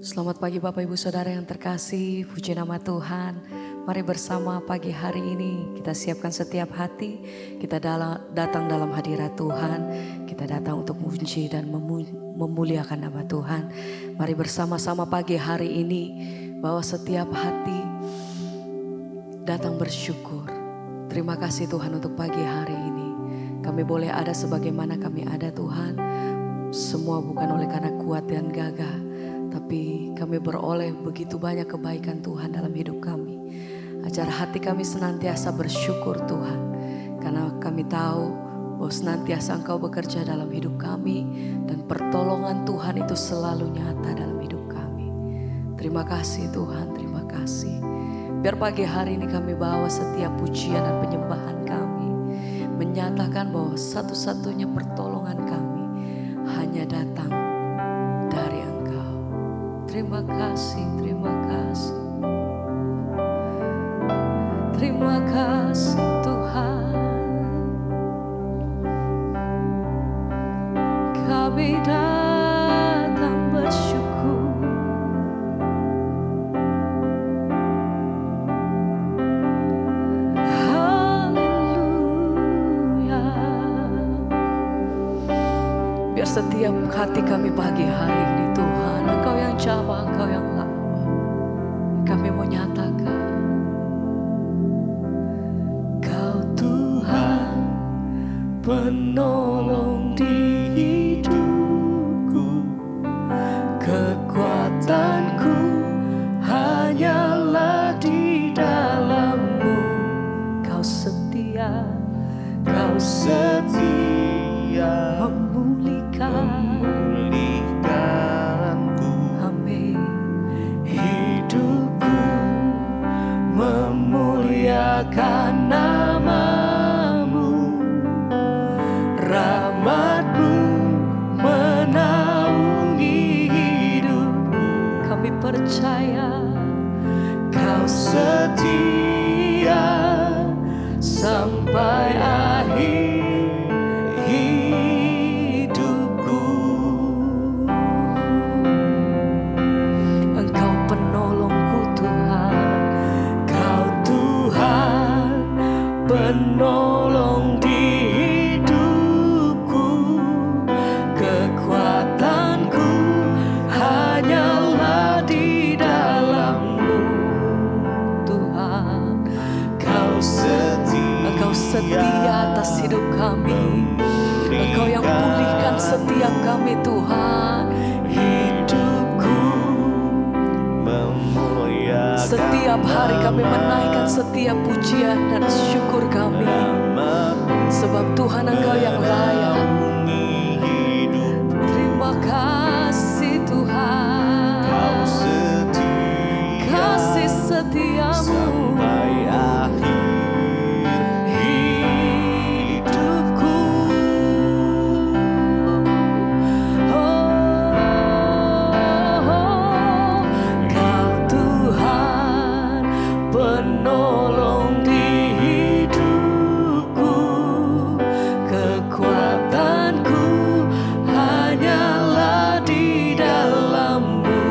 Selamat pagi Bapak Ibu Saudara yang terkasih, puji nama Tuhan. Mari bersama pagi hari ini kita siapkan setiap hati, kita datang dalam hadirat Tuhan. Kita datang untuk memuji dan memuliakan nama Tuhan. Mari bersama-sama pagi hari ini bahwa setiap hati datang bersyukur. Terima kasih Tuhan untuk pagi hari ini. Kami boleh ada sebagaimana kami ada Tuhan. Semua bukan oleh karena kuat dan gagah, tapi kami beroleh begitu banyak kebaikan Tuhan dalam hidup kami. Ajar hati kami senantiasa bersyukur Tuhan. Karena kami tahu bahwa senantiasa Engkau bekerja dalam hidup kami. Dan pertolongan Tuhan itu selalu nyata dalam hidup kami. Terima kasih Tuhan, terima kasih. Biar pagi hari ini kami bawa setiap pujian dan penyembahan kami. Menyatakan bahwa satu-satunya pertolongan kami hanya datang dari Engkau. Terima kasih, terima kasih. Terima kasih Tuhan. Kami datang bersyukur. Haleluya. Biar setiap hati kami pagi hari ini Tuhan, Engkau yang jawab, Engkau yang lawan. Kami mau nyatakan Kau Tuhan penolong di hidupku. Kekuatanku hanyalah di dalam-Mu. Kau setia, Kau setia memulihkanku. Amin. Hidupku memuliakan nama-Mu. Rahmat-Mu menaungi hidupku. Kami percaya Kau setia sampai akhir hidupku. Engkau penolongku Tuhan. Kau Tuhan penolong di hidupku. Kekuatanku hanyalah di dalam-Mu Tuhan. Engkau setia atas hidup kami. Engkau yang pulihkan setiap kami Tuhan. Hidupku setiap hari kami menaikkan setiap pujian dan syukur kami. Sebab Tuhan Engkau yang layak. Terima kasih Tuhan. Kasih setiamu hidupku. Kau Tuhan penolong di hidupku. Kekuatanku hanyalah di dalam-Mu.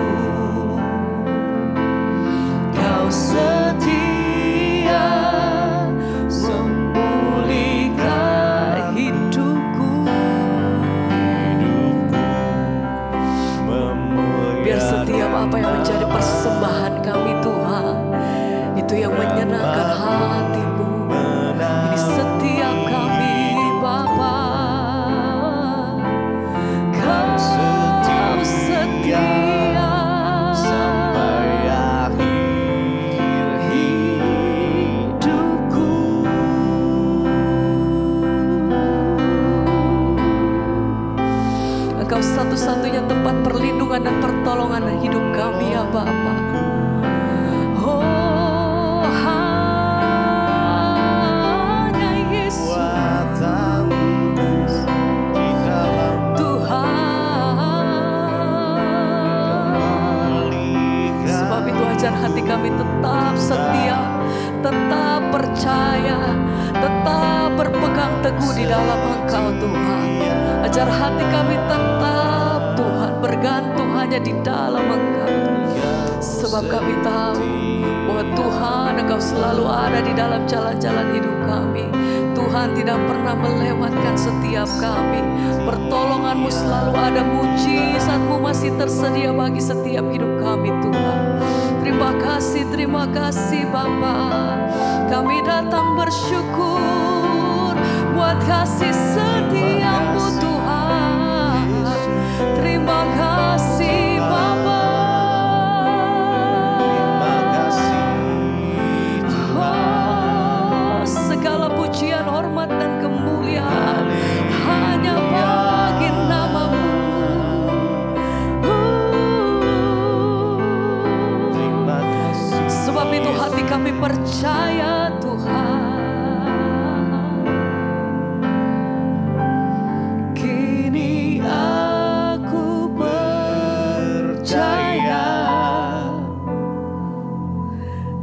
Kau setia memulihkan hidupku. Biar setiap apa yang menjadi persembahan kami Tuhan, itu yang menyenangkan hati-Mu. Ini setiap kami Bapa. Kau setia sampai akhir hidupku. Engkau satu-satunya tempat perlindungan dan pertolongan hidup kami ya Bapa. Oh, hanya Yesus Tuhan. Sebab itu ajar hati kami tetap setia, tetap percaya, tetap berpegang teguh di dalam Engkau Tuhan. Ajar hati kami tetap Tuhan bergantung hanya di dalam Engkau. Sebab kami tahu bahwa Tuhan Engkau selalu ada di dalam jalan-jalan hidup kami. Tuhan tidak pernah melewatkan setiap kami. Pertolongan-Mu selalu ada, mujizat-Mu masih tersedia bagi setiap hidup kami Tuhan. Terima kasih Bapa. Kami datang bersyukur buat kasih setia-Mu Tuhan. Terima kasih Bapa. Segala pujian, hormat dan kemuliaan hanya bagi nama-Mu. Sebab itu hati kami percaya Tuhan. Kini aku percaya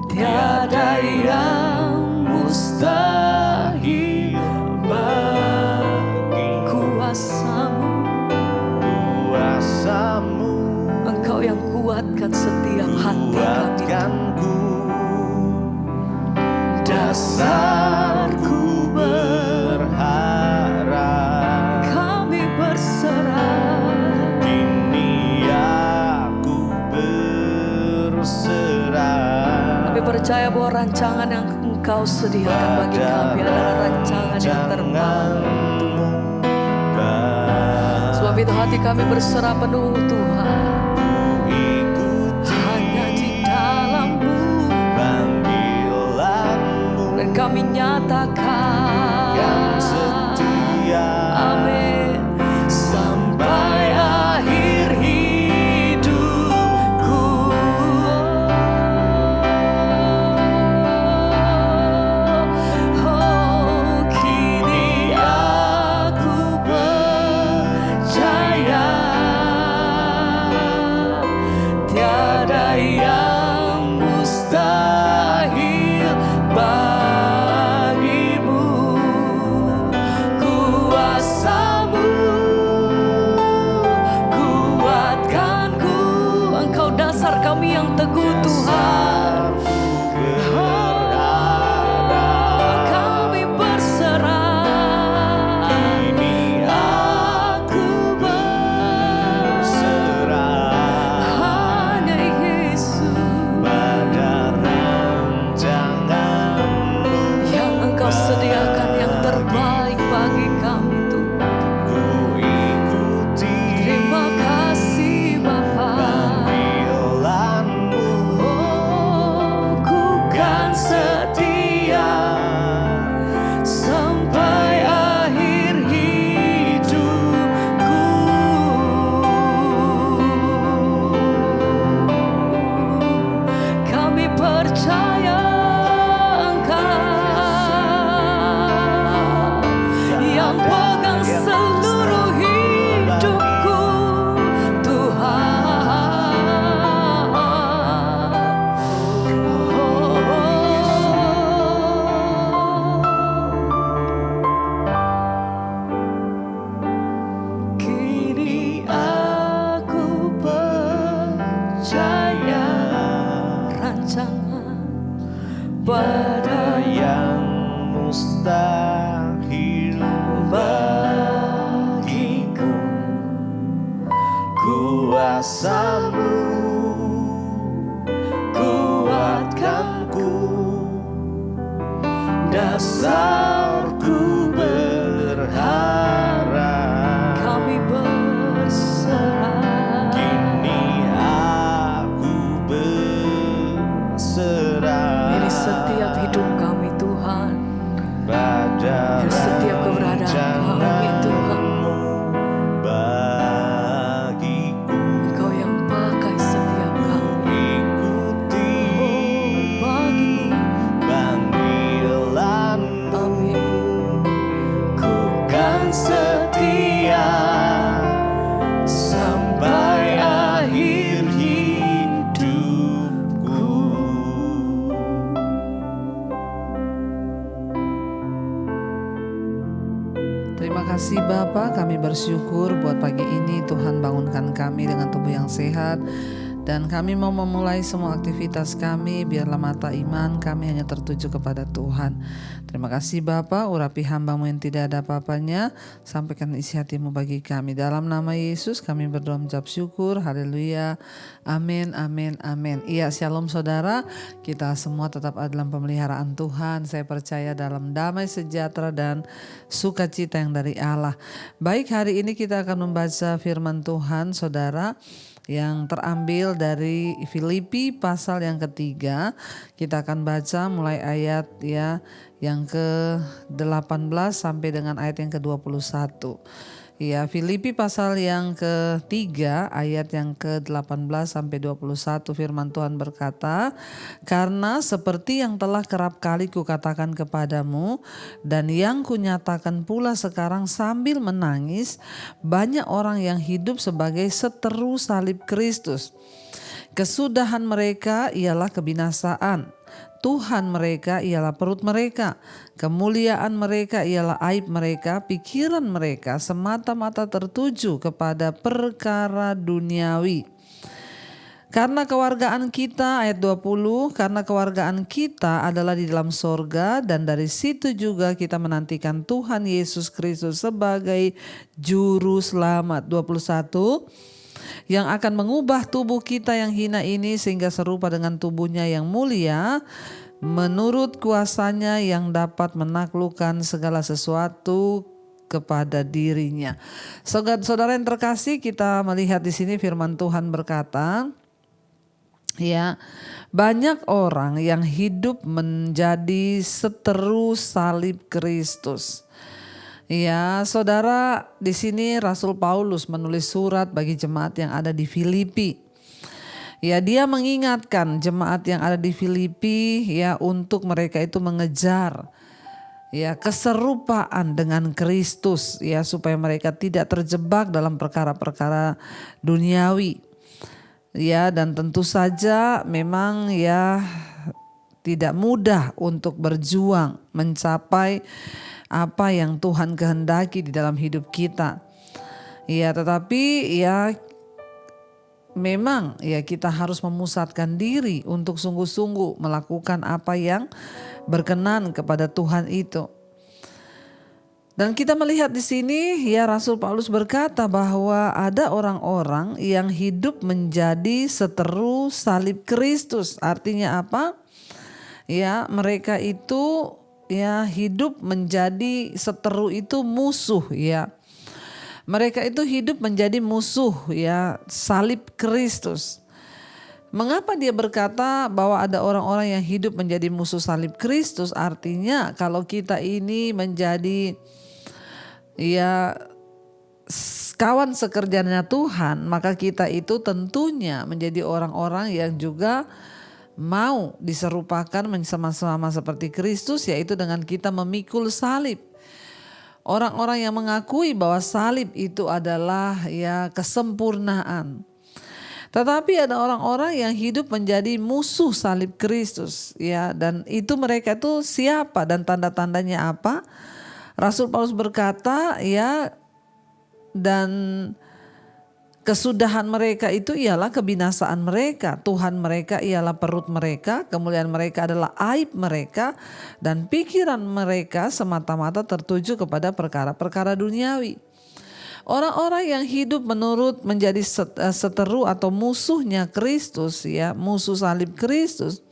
tiada yang mustahil bagi kuasa-Mu. Engkau yang kuatkan setiap hati kami. Dasarku berharap, kami berserah. Kini aku berserah. Kami percaya bahwa rancangan yang Engkau sediakan bagi kami adalah rancangan yang terbaik. Sebab itu hati kami berserah penuh Tuhan. Kami nyatakan yang setia, amin, sampai akhir hidupku. Oh, kini aku percaya tiada yang mustahil kami yang teguh Tuhan. Kami berserah. Kini aku berserah hanya Yesus pada rancangan-Mu yang Engkau sediakan yang terbaik bagi kami Tuhan. Ku ikuti. Terima kasih Bapa. Setia sampai akhir hidupku. Kami percaya Engkau yang pegang seluruh hidupku Tuhan. Pada yang mustahil bagiku, kuasa-Mu kuatkanku, dasarku berharap. Kami berserah. Kini aku berserah. Setiap hidup kami Tuhan, pada setiap keberadaan kami Tuhan, bagiku Engkau yang pakai setiap kami. Ikuti bagimu panggilan-Mu. Amin. kami bersyukur buat pagi ini Tuhan bangunkan kami dengan tubuh yang sehat. Dan kami mau memulai semua aktivitas kami, biarlah mata iman kami hanya tertuju kepada Tuhan. Terima kasih Bapa, urapi hamba-Mu yang tidak ada apa-apanya, sampaikan isi hati-Mu bagi kami. Dalam nama Yesus kami berdoa mengucap syukur, haleluya, amin, amin, amin. Iya, shalom saudara, kita semua tetap ada dalam pemeliharaan Tuhan. Saya percaya dalam damai sejahtera dan sukacita yang dari Allah. Baik, hari ini kita akan membaca firman Tuhan saudara, yang terambil dari Filipi pasal yang ketiga. Kita akan baca mulai ayat yang ke-18 sampai dengan ayat yang ke-21. Ya, Filipi pasal yang ketiga ayat yang ke-18 sampai 21, firman Tuhan berkata, "Karena seperti yang telah kerap kali kukatakan kepadamu dan yang kunyatakan pula sekarang sambil menangis, banyak orang yang hidup sebagai seteru salib Kristus. Kesudahan mereka ialah kebinasaan. Tuhan mereka ialah perut mereka, kemuliaan mereka ialah aib mereka, pikiran mereka semata-mata tertuju kepada perkara duniawi. Karena kewargaan kita," ayat 20, "karena kewargaan kita adalah di dalam sorga dan dari situ juga kita menantikan Tuhan Yesus Kristus sebagai juru selamat." 21, "Yang akan mengubah tubuh kita yang hina ini sehingga serupa dengan tubuhnya yang mulia, menurut kuasanya yang dapat menaklukkan segala sesuatu kepada dirinya." Saudara yang terkasih, kita melihat di sini firman Tuhan berkata, ya, banyak orang yang hidup menjadi seteru salib Kristus. Ya, saudara, di sini Rasul Paulus menulis surat bagi jemaat yang ada di Filipi. Ya, dia mengingatkan jemaat yang ada di Filipi ya untuk mereka itu mengejar ya keserupaan dengan Kristus ya, supaya mereka tidak terjebak dalam perkara-perkara duniawi. Ya, dan tentu saja memang ya tidak mudah untuk berjuang mencapai apa yang Tuhan kehendaki di dalam hidup kita. Ya, tetapi ya memang ya kita harus memusatkan diri untuk sungguh-sungguh melakukan apa yang berkenan kepada Tuhan itu. Dan kita melihat di sini ya Rasul Paulus berkata bahwa ada orang-orang yang hidup menjadi seteru salib Kristus. Artinya apa? Ya, mereka itu ya hidup menjadi seteru itu musuh ya. Mereka itu hidup menjadi musuh ya salib Kristus. Mengapa dia berkata bahwa ada orang-orang yang hidup menjadi musuh salib Kristus? Artinya kalau kita ini menjadi ya kawan sekerjanya Tuhan, maka kita itu tentunya menjadi orang-orang yang juga mau diserupakan sama-sama seperti Kristus, yaitu dengan kita memikul salib. Orang-orang yang mengakui bahwa salib itu adalah ya kesempurnaan. Tetapi ada orang-orang yang hidup menjadi musuh salib Kristus ya, dan itu mereka itu siapa dan tanda-tandanya apa? Rasul Paulus berkata ya, dan kesudahan mereka itu ialah kebinasaan mereka. Tuhan mereka ialah perut mereka, kemuliaan mereka adalah aib mereka, dan pikiran mereka semata-mata tertuju kepada perkara-perkara duniawi. Orang-orang yang hidup menurut menjadi seteru atau musuhnya Kristus ya, musuh salib Kristus,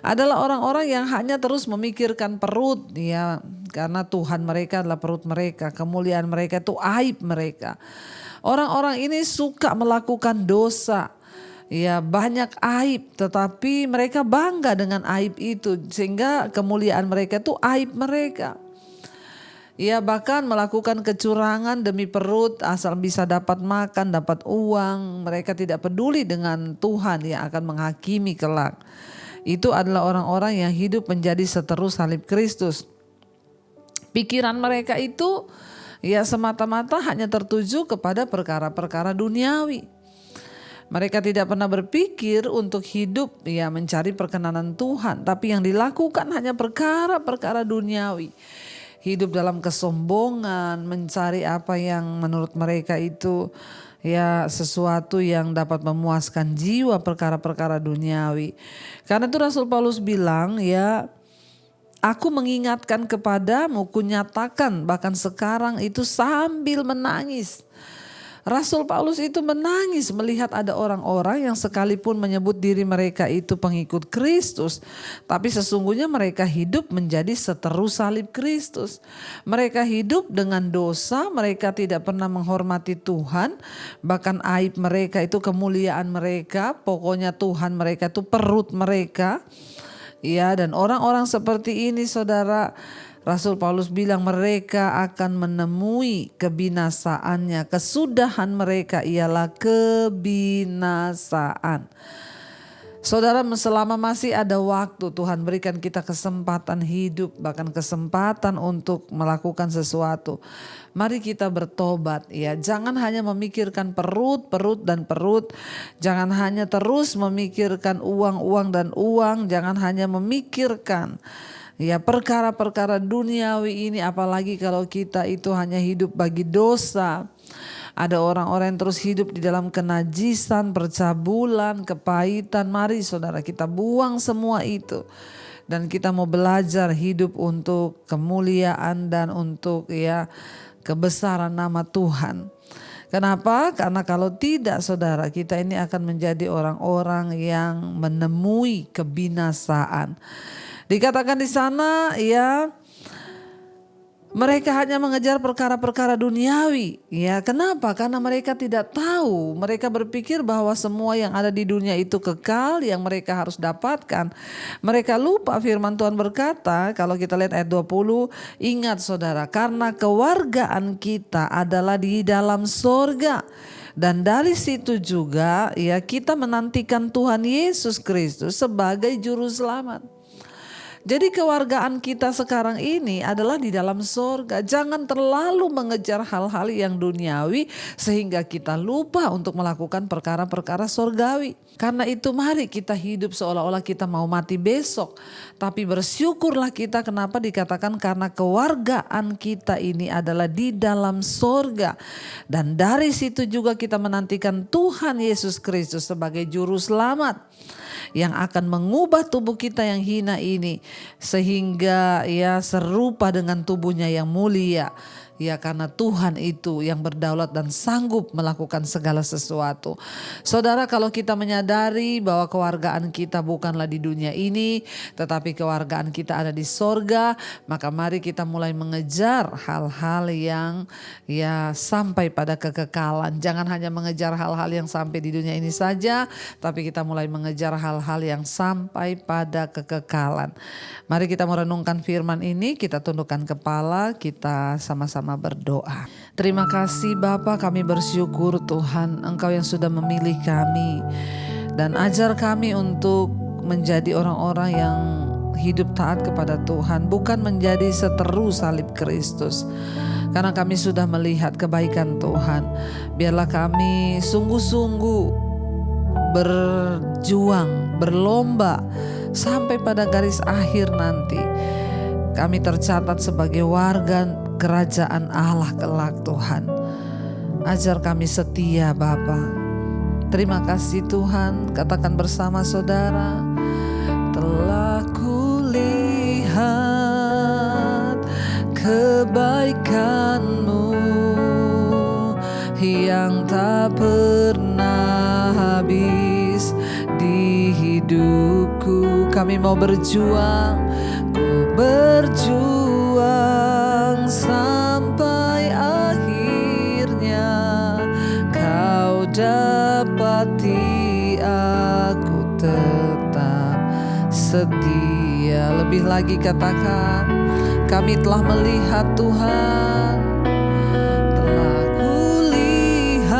adalah orang-orang yang hanya terus memikirkan perut ya, karena Tuhan mereka adalah perut mereka, kemuliaan mereka itu aib mereka. Orang-orang ini suka melakukan dosa, ya banyak aib, tetapi mereka bangga dengan aib itu sehingga kemuliaan mereka itu aib mereka. Ya bahkan melakukan kecurangan demi perut asal bisa dapat makan, dapat uang. Mereka tidak peduli dengan Tuhan yang akan menghakimi kelak. Itu adalah orang-orang yang hidup menjadi seteru salib Kristus. Pikiran mereka itu ya semata-mata hanya tertuju kepada perkara-perkara duniawi. Mereka tidak pernah berpikir untuk hidup ya mencari perkenanan Tuhan, tapi yang dilakukan hanya perkara-perkara duniawi. hidup dalam kesombongan, mencari apa yang menurut mereka itu ya sesuatu yang dapat memuaskan jiwa, perkara-perkara duniawi. Karena itu Rasul Paulus bilang ya, aku mengingatkan kepadamu, kunyatakan bahkan sekarang itu sambil menangis. Rasul Paulus itu menangis melihat ada orang-orang yang sekalipun menyebut diri mereka itu pengikut Kristus, tapi sesungguhnya mereka hidup menjadi seteru salib Kristus. Mereka hidup dengan dosa, mereka tidak pernah menghormati Tuhan, bahkan aib mereka itu kemuliaan mereka, pokoknya Tuhan mereka itu perut mereka. Ya, dan orang-orang seperti ini saudara, Rasul Paulus bilang mereka akan menemui kebinasaannya. Kesudahan mereka ialah kebinasaan. Saudara, selama masih ada waktu, Tuhan berikan kita kesempatan hidup, bahkan kesempatan untuk melakukan sesuatu. Mari kita bertobat ya. Jangan hanya memikirkan perut dan perut. Jangan hanya terus memikirkan uang dan uang. Jangan hanya memikirkan ya perkara-perkara duniawi ini, apalagi kalau kita itu hanya hidup bagi dosa. Ada orang-orang yang terus hidup di dalam kenajisan, percabulan, kepahitan. Mari saudara, kita buang semua itu. Dan kita mau belajar hidup untuk kemuliaan dan untuk ya kebesaran nama Tuhan. Kenapa? Karena kalau tidak saudara, kita ini akan menjadi orang-orang yang menemui kebinasaan. Dikatakan di sana ya, mereka hanya mengejar perkara-perkara duniawi. Ya, kenapa? Karena mereka tidak tahu. Mereka berpikir bahwa semua yang ada di dunia itu kekal, yang mereka harus dapatkan. Mereka lupa firman Tuhan berkata, kalau kita lihat ayat 20, ingat saudara, karena kewargaan kita adalah di dalam sorga. Dan dari situ juga ya kita menantikan Tuhan Yesus Kristus sebagai juru selamat. Jadi kewargaan kita sekarang ini adalah di dalam sorga. Jangan terlalu mengejar hal-hal yang duniawi sehingga kita lupa untuk melakukan perkara-perkara sorgawi. Karena itu mari kita hidup seolah-olah kita mau mati besok. Tapi bersyukurlah kita, kenapa dikatakan karena kewargaan kita ini adalah di dalam sorga. Dan dari situ juga kita menantikan Tuhan Yesus Kristus sebagai juru selamat yang akan mengubah tubuh kita yang hina ini sehingga ya serupa dengan tubuhnya yang mulia. Ya, karena Tuhan itu yang berdaulat dan sanggup melakukan segala sesuatu. Saudara, kalau kita menyadari bahwa kewargaan kita bukanlah di dunia ini, tetapi kewargaan kita ada di sorga, maka mari kita mulai mengejar hal-hal yang ya sampai pada kekekalan. Jangan hanya mengejar hal-hal yang sampai di dunia ini saja, tapi kita mulai mengejar hal-hal yang sampai pada kekekalan. Mari kita merenungkan firman ini, kita tundukkan kepala, kita sama-sama berdoa. Terima kasih Bapa, kami bersyukur Tuhan, Engkau yang sudah memilih kami dan ajar kami untuk menjadi orang-orang yang hidup taat kepada Tuhan, bukan menjadi seteru salib Kristus. Karena kami sudah melihat kebaikan Tuhan, biarlah kami sungguh-sungguh berjuang, berlomba sampai pada garis akhir nanti. Kami tercatat sebagai warga kerajaan Allah kelak Tuhan. Ajar kami setia Bapa. Terima kasih Tuhan. Katakan bersama saudara. Telah kulihat kebaikan-Mu yang tak pernah habis di hidupku. Kami mau berjuang. Ku berjuang sampai akhirnya Kau dapati aku tetap setia. Lebih lagi katakan, kami telah melihat Tuhan, telah kulihat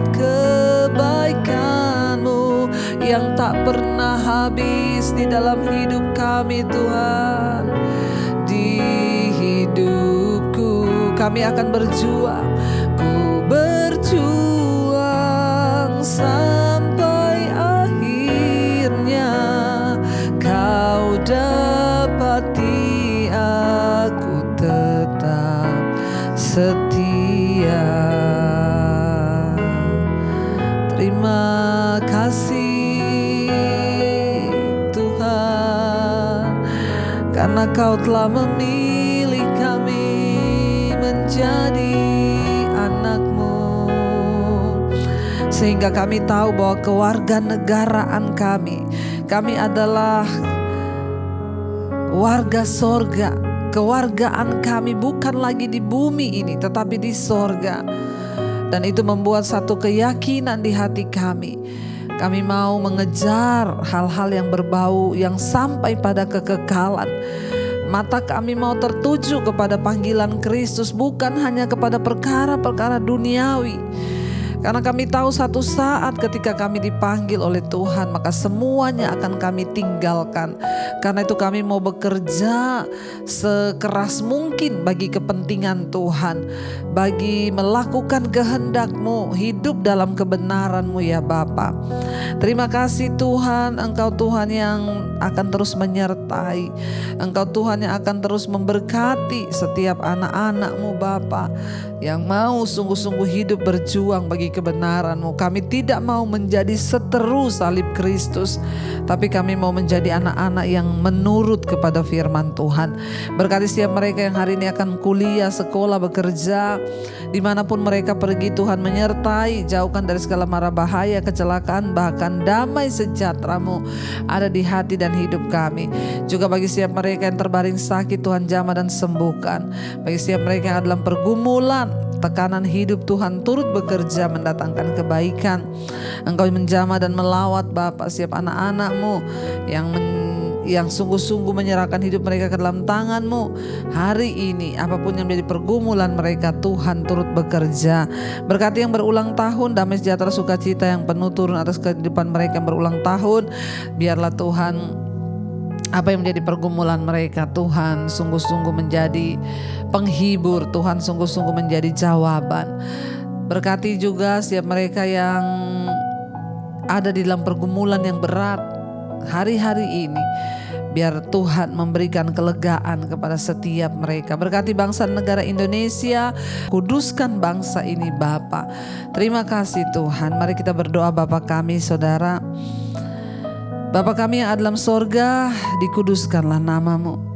kebaikan-Mu yang tak pernah habis di dalam hidup kami Tuhan. Di hidupku kami akan berjuang. Ku berjuang sampai akhirnya Kau dapati karena Kau telah memilih kami menjadi anak-Mu, sehingga kami tahu bahwa kewarganegaraan kami adalah warga sorga. Kewargaan kami bukan lagi di bumi ini tetapi di sorga. Dan itu membuat satu keyakinan di hati kami. Kami mau mengejar hal-hal yang berbau yang sampai pada kekekalan. Mata kami mau tertuju kepada panggilan Kristus, bukan hanya kepada perkara-perkara duniawi. Karena kami tahu satu saat ketika kami dipanggil oleh Tuhan, maka semuanya akan kami tinggalkan. Karena itu kami mau bekerja sekeras mungkin bagi kepentingan Tuhan, bagi melakukan kehendak-Mu, hidup dalam kebenaran-Mu ya Bapa. Terima kasih Tuhan, Engkau Tuhan yang akan terus menyertai, Engkau Tuhan yang akan terus memberkati setiap anak-anak-Mu Bapa, yang mau sungguh-sungguh hidup berjuang bagi kebenaran-Mu. Kami tidak mau menjadi seteru salib Kristus, tapi kami mau menjadi anak-anak yang menurut kepada firman Tuhan. Berkati setiap mereka yang hari ini akan kuliah, sekolah, bekerja, dimanapun mereka pergi Tuhan menyertai, jauhkan dari segala mara bahaya, kecelakaan, bahkan damai sejahtera-Mu ada di hati dan hidup kami. Juga bagi setiap mereka yang terbaring sakit, Tuhan jamah dan sembuhkan. Bagi setiap mereka yang dalam pergumulan, tekanan hidup, Tuhan turut bekerja mendatangkan kebaikan. Engkau menjamah dan melawat Bapa setiap anak-anak-Mu yang sungguh-sungguh menyerahkan hidup mereka ke dalam tangan-Mu. Hari ini apapun yang menjadi pergumulan mereka, Tuhan turut bekerja. Berkati yang berulang tahun, damai sejahtera sukacita yang penuh turun atas kehidupan mereka yang berulang tahun. Biarlah Tuhan apa yang menjadi pergumulan mereka, Tuhan sungguh-sungguh menjadi penghibur, Tuhan sungguh-sungguh menjadi jawaban. Berkati juga setiap mereka yang ada di dalam pergumulan yang berat hari-hari ini. Biar Tuhan memberikan kelegaan kepada setiap mereka. Berkati bangsa negara Indonesia, kuduskan bangsa ini Bapa. Terima kasih Tuhan. Mari kita berdoa. Bapa kami, Saudara, Bapa kami yang ada dalam sorga, dikuduskanlah nama-Mu.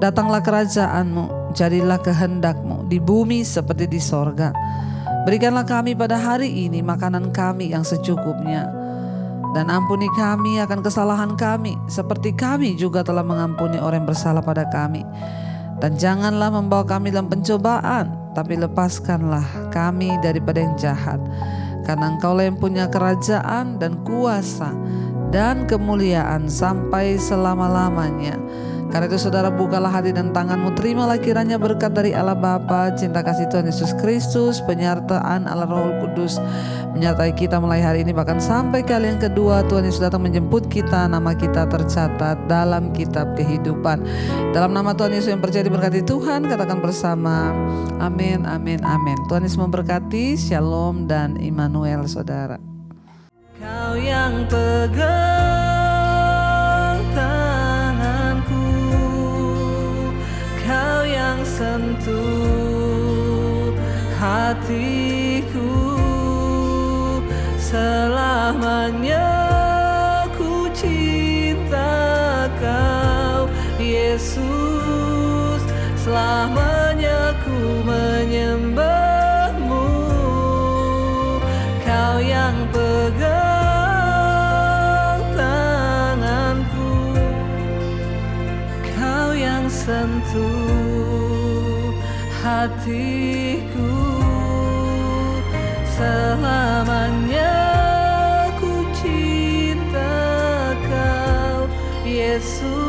Datanglah kerajaan-Mu, jadilah kehendak-Mu di bumi seperti di sorga. Berikanlah kami pada hari ini makanan kami yang secukupnya. Dan ampuni kami akan kesalahan kami, seperti kami juga telah mengampuni orang yang bersalah pada kami. Dan janganlah membawa kami dalam pencobaan, tapi lepaskanlah kami daripada yang jahat. Karena Engkaulah yang punya kerajaan dan kuasa dan kemuliaan sampai selama-lamanya. Karena itu Saudara, bukalah hati dan tangan-Mu, terimalah kiranya berkat dari Allah Bapa, cinta kasih Tuhan Yesus Kristus, penyertaan Allah Roh Kudus menyertai kita mulai hari ini bahkan sampai kali yang kedua Tuhan Yesus datang menjemput kita. Nama kita tercatat dalam kitab kehidupan. Dalam nama Tuhan Yesus yang percaya diberkati Tuhan, katakan bersama amin, amin, amin. Tuhan Yesus memberkati. Shalom dan Immanuel Saudara. Kau yang pegang tanganku, Kau yang sentuh hatiku, selamanya ku cinta Kau Yesus, selamanya ku menyembah-Mu. Kau yang pegang sentuh hatiku, selamanya ku cinta Kau Yesus.